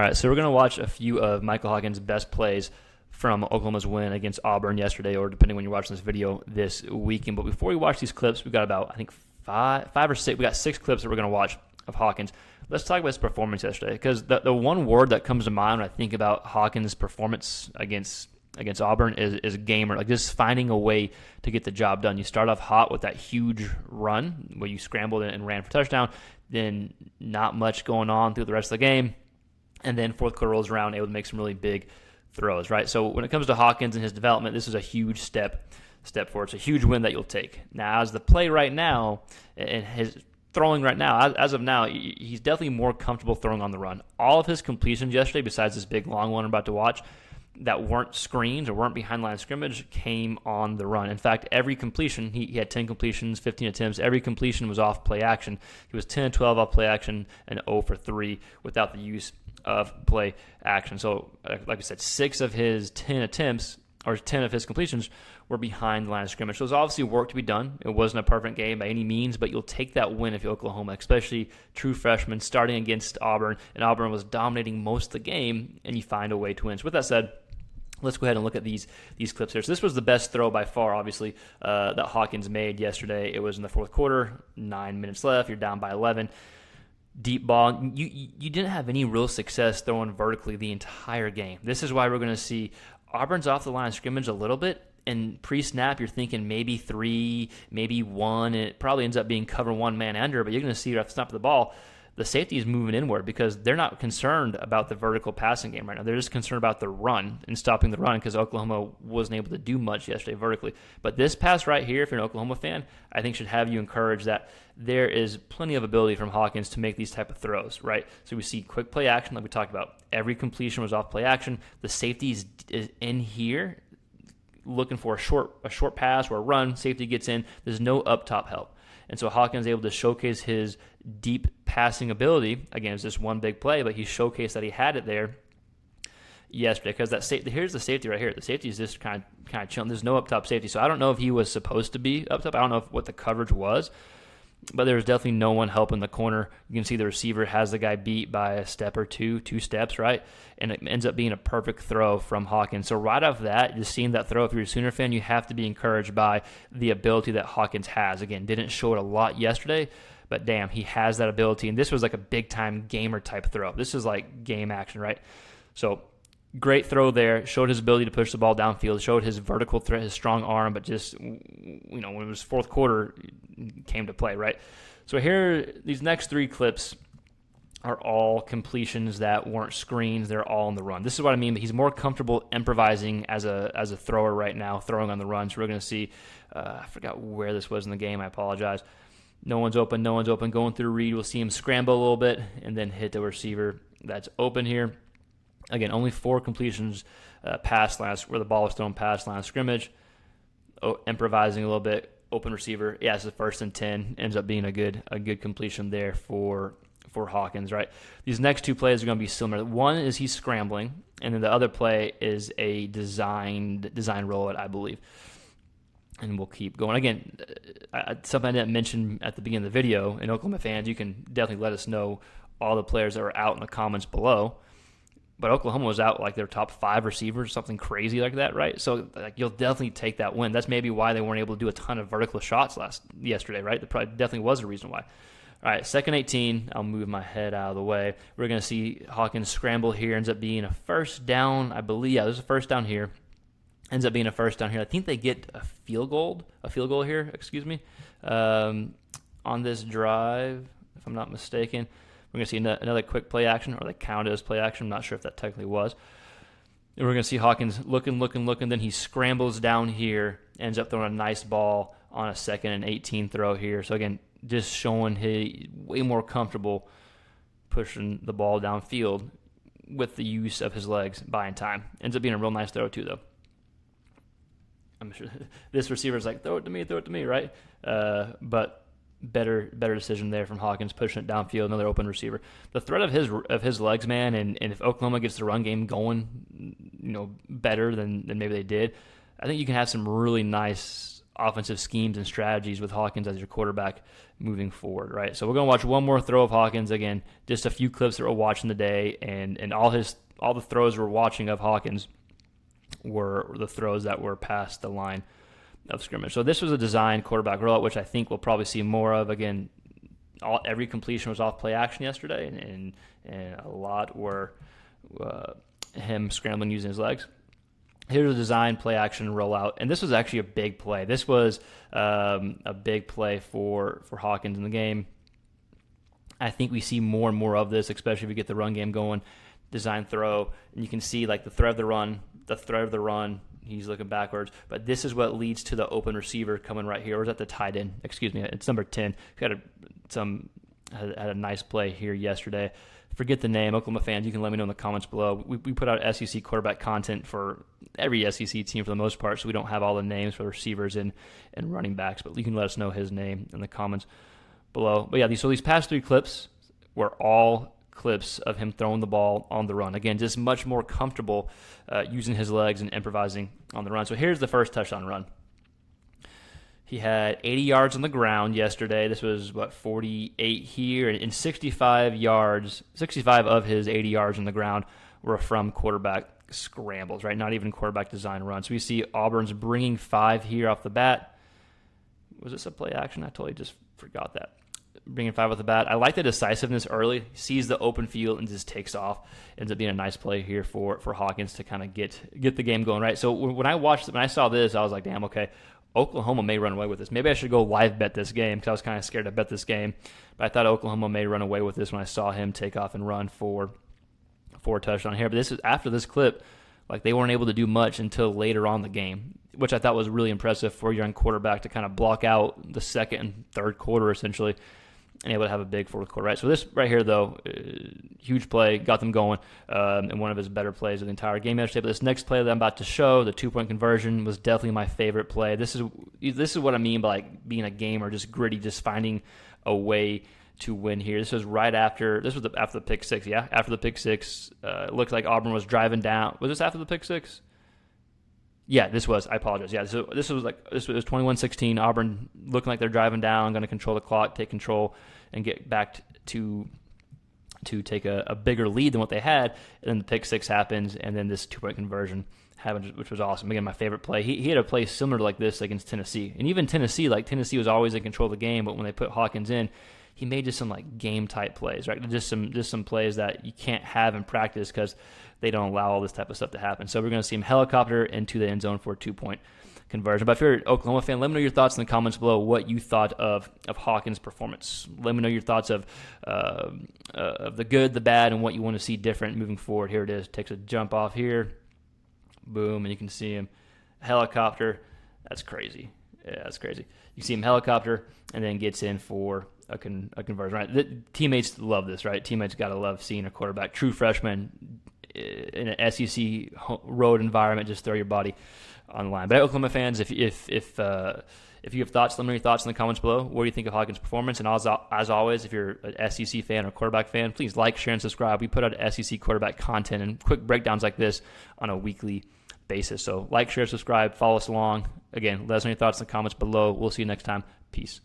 All right, so we're going to watch a few of Michael Hawkins' best plays from Oklahoma's win against Auburn yesterday, or depending when you're watching this video, this weekend. But before we watch these clips, we've got about, I think, five or six. We got 6 clips that we're going to watch of Hawkins. Let's talk about his performance yesterday, because the one word that comes to mind when I think about Hawkins' performance against Auburn is gamer, like just finding a way to get the job done. You start off hot with that huge run where you scrambled and ran for touchdown, then not much going on through the rest of the game. And then fourth quarter rolls around, able to make some really big throws, right? So when it comes to Hawkins and his development, this is a huge step forward. It's a huge win that you'll take. Now, as the play right now, and his throwing right now, as of now, he's definitely more comfortable throwing on the run. All of his completions yesterday, besides this big long one I'm about to watch, that weren't screens or weren't behind line of scrimmage, came on the run. In fact, every completion, he had 10 completions, 15 attempts. Every completion was off play action. He was 10 and 12 off play action and 0 for 3 without the use of play action. So, like I said, 6 of his 10 attempts, or 10 of his completions, were behind the line of scrimmage. So there's obviously work to be done. It wasn't a perfect game by any means, but you'll take that win if you're Oklahoma, especially true freshmen starting against Auburn, and Auburn was dominating most of the game, and you find a way to win. So with that said, let's go ahead and look at these clips here. So this was the best throw by far, obviously, that Hawkins made yesterday. It was in the fourth quarter, 9 minutes left. You're down by 11. Deep ball. You didn't have any real success throwing vertically the entire game. This is why we're going to see Auburn's off the line of scrimmage a little bit. And pre-snap, you're thinking maybe 3, maybe 1. And it probably ends up being cover 1 man under. But you're going to see right off the snap of the ball, the safety is moving inward because they're not concerned about the vertical passing game right now. They're just concerned about the run and stopping the run because Oklahoma wasn't able to do much yesterday vertically. But this pass right here, if you're an Oklahoma fan, I think should have you encouraged that there is plenty of ability from Hawkins to make these type of throws, right? So we see quick play action like we talked about. Every completion was off play action. The safety is in here looking for a short pass or a run. Safety gets in. There's no up top help. And so Hawkins is able to showcase his deep passing ability. Again, it's just one big play, but he showcased that he had it there yesterday because here's the safety right here. The safety is just kind of chilling. There's no up top safety. So I don't know if he was supposed to be up top. I don't know what the coverage was, but there's definitely no one helping the corner. You can see the receiver has the guy beat by a step or two steps, right? And it ends up being a perfect throw from Hawkins. So right off that, just seeing that throw, if you're a Sooner fan, you have to be encouraged by the ability that Hawkins has. Again, didn't show it a lot yesterday, but damn, he has that ability. And this was like a big-time gamer type throw. This is like game action, right? So great throw there. Showed his ability to push the ball downfield. Showed his vertical threat, his strong arm, but just, when it was fourth quarter, came to play, right? So here, these next 3 clips are all completions that weren't screens. They're all on the run. This is what I mean. He's more comfortable improvising as a thrower right now, throwing on the run. So we're going to see, I forgot where this was in the game. I apologize. No one's open. Going through read. We'll see him scramble a little bit and then hit the receiver that's open here. Again, only 4 completions where the ball was thrown past line of scrimmage. Improvising a little bit. Open receiver. Yeah, it's the 1st and 10. Ends up being a good completion there for Hawkins, right? These next 2 plays are going to be similar. One is he's scrambling, and then the other play is a design rollout, I believe. And we'll keep going. Again, something I didn't mention at the beginning of the video, and Oklahoma fans, you can definitely let us know all the players that are out in the comments below. But Oklahoma was out like their top 5 receivers, something crazy like that, right? So you'll definitely take that win. That's maybe why they weren't able to do a ton of vertical shots yesterday, right? There probably definitely was a reason why. All right, 2nd 18. I'll move my head out of the way. We're going to see Hawkins scramble here. Ends up being a first down, I believe. Yeah, there's a first down here. Ends up being a first down here. I think they get a field goal here, on this drive, if I'm not mistaken. We're going to see another quick play action, or they count it as play action. I'm not sure if that technically was. And we're going to see Hawkins looking. Then he scrambles down here, ends up throwing a nice ball on a 2nd and 18 throw here. So again, just showing he way more comfortable pushing the ball downfield with the use of his legs, buying time. Ends up being a real nice throw too, though. I'm sure this receiver's like, throw it to me, right? But better decision there from Hawkins, pushing it downfield, another open receiver. The threat of his legs, man, and if Oklahoma gets the run game going, better than maybe they did, I think you can have some really nice offensive schemes and strategies with Hawkins as your quarterback moving forward, right? So we're going to watch one more throw of Hawkins. Again, just a few clips that we're watching today, and all the throws we're watching of Hawkins were the throws that were past the line of scrimmage. So this was a design quarterback rollout, which I think we'll probably see more of. Again, every completion was off play action yesterday, and a lot were him scrambling using his legs. Here's a design play action rollout, and this was actually a big play. This was a big play for Hawkins in the game. I think we see more and more of this, especially if we get the run game going. Design throw, and you can see like the thread of the run. He's looking backwards, but this is what leads to the open receiver coming right here. Or is that the tight end? Excuse me, it's number 10. He had a nice play here yesterday. Forget the name. Oklahoma fans, you can let me know in the comments below. We put out SEC quarterback content for every SEC team for the most part, so we don't have all the names for the receivers and running backs, but you can let us know his name in the comments below. But yeah, so these past 3 clips were all clips of him throwing the ball on the run. Again, just much more comfortable using his legs and improvising on the run. So here's the first touchdown run. He had 80 yards on the ground yesterday. This was, 48 here, and 65 of his 80 yards on the ground were from quarterback scrambles, right? Not even quarterback design runs. So we see Auburn's bringing 5 here off the bat. Was this a play action? I totally just forgot that. Bringing 5 off the bat. I like the decisiveness early. Sees the open field and just takes off. Ends up being a nice play here for Hawkins to kind of get the game going, right? So when I saw this, I was like, damn, okay, Oklahoma may run away with this. Maybe I should go live bet this game because I was kind of scared to bet this game. But I thought Oklahoma may run away with this when I saw him take off and run for a touchdown here. But this is after this clip, like they weren't able to do much until later on in the game, which I thought was really impressive for a young quarterback to kind of block out the second and third quarter essentially and able to have a big fourth quarter, right? So this right here, though, huge play, got them going, and one of his better plays of the entire game yesterday. But this next play that I'm about to show, the 2-point conversion, was definitely my favorite play. This is what I mean by like being a gamer, just gritty, just finding a way to win here. This was after the pick six, yeah? After the pick six, it looked like Auburn was driving down. Was this after the pick six? Yeah, this was. I apologize. Yeah, so this was 21-16. Auburn looking like they're driving down, going to control the clock, take control, and get back to take a bigger lead than what they had. And then the pick six happens, and then this 2-point conversion happens, which was awesome. Again, my favorite play. He had a play similar to like this against Tennessee, and even Tennessee was always in control of the game, but when they put Hawkins in, he made just some like game type plays, right? Just some plays that you can't have in practice because they don't allow all this type of stuff to happen. So we're going to see him helicopter into the end zone for a 2-point conversion. But if you're an Oklahoma fan, let me know your thoughts in the comments below what you thought of Hawkins' performance. Let me know your thoughts of the good, the bad, and what you want to see different moving forward. Here it is. Takes a jump off here. Boom, and you can see him helicopter. That's crazy. Yeah, that's crazy. You see him helicopter and then gets in for a conversion, right? The teammates love this, right? Teammates got to love seeing a quarterback, true freshman in an SEC road environment, just throw your body on the line. But Oklahoma fans, if you have thoughts, let me know your thoughts in the comments below. What do you think of Hawkins' performance? And as always, if you're an SEC fan or quarterback fan, please like, share, and subscribe. We put out SEC quarterback content and quick breakdowns like this on a weekly basis. So like, share, subscribe, follow us along. Again, let us know your thoughts in the comments below. We'll see you next time. Peace.